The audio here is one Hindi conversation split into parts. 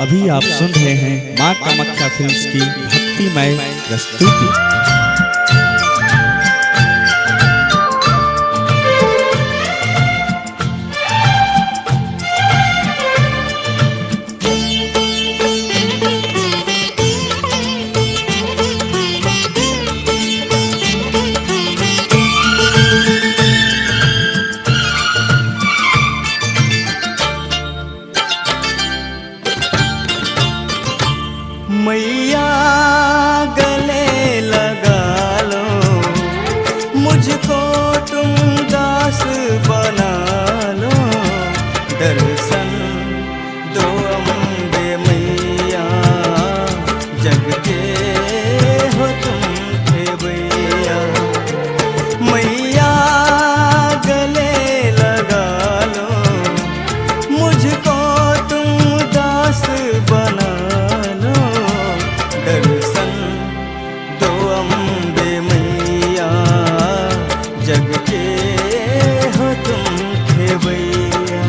अभी आप सुन रहे हैं मां कामाख्या फिल्म्स की भक्तिमय प्रस्तुति। मैया गले लगा लो, मुझको तुम दास बना लो। दर्शन दो अम्बे मैया, जग के हो तुम थे भैया। मैया गले लगा लो, मुझको तुम दास बना। दर्शन दो अम्बे मैया, जग के हो तुम थे भैया।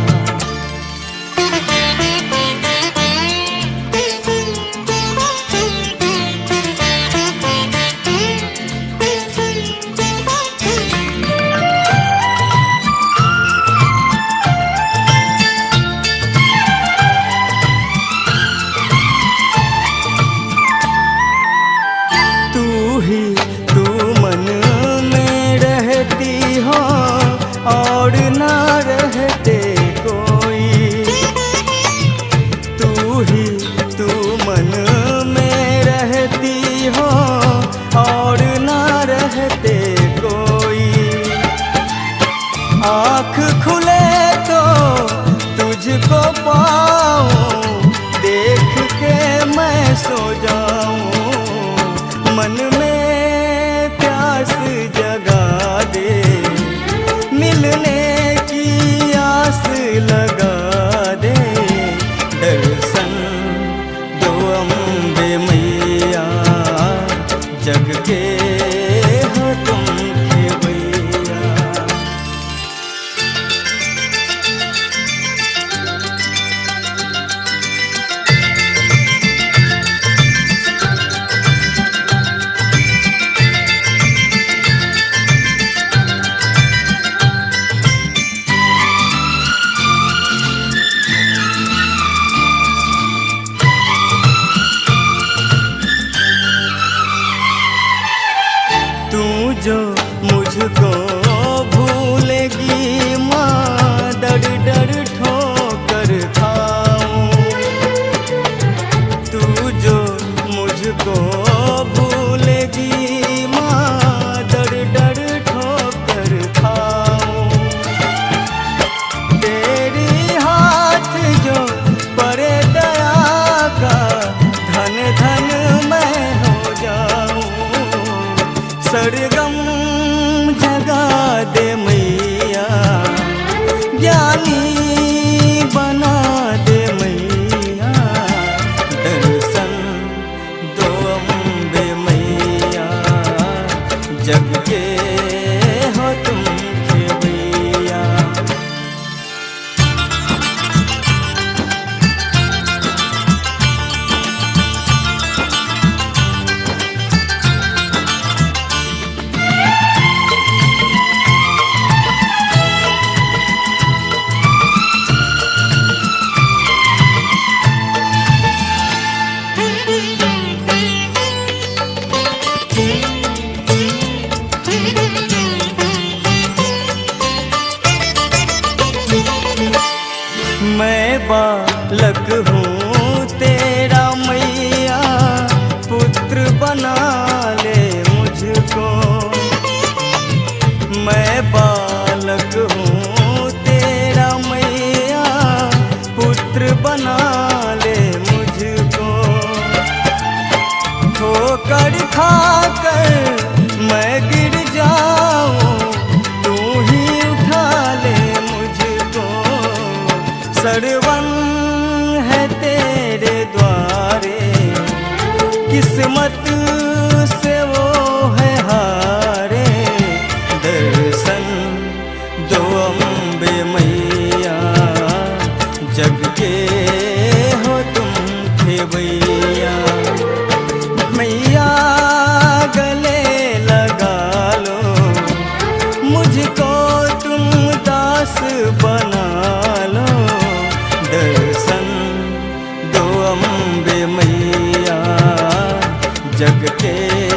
तू मन में रहती हो और ना रहते कोई। तू मन में रहती हो और ना रहते कोई। आँख खुले तो तुझको पाऊं, देख के मैं सो जाऊं। मन में प्यास जगा दे, मिलने की आस लगा दे। दर्शन दो अम्बे मैया, जग के हो तुम थे भैया। तू जो मुझको भूलेगी माँ, डर डर ठोकर खाऊं। तू जो मुझको भूलेगी माँ, डर डर ठोकर खाऊं। तेरी हाथ जो परे दया का, धन धन मैं हो जाऊं। सरगम जगा दे मैया, ज्ञानी बना दे मैया। दर्शन दो अम्बे मैया, जग के हो तुम थे भैया। मैं बालक हूँ तेरा मैया, पुत्र बना ले मुझको। मैं बालक हूँ तेरा मैया, पुत्र बना ले मुझको। ठोकर खाकर मैं गिर जाऊँ, तू ही उठा ले मुझको। सरवन है तेरे द्वारे, किस्मत से वो है हारे। दर्शन दो अम्बे मैया, जग के हो तुम जग के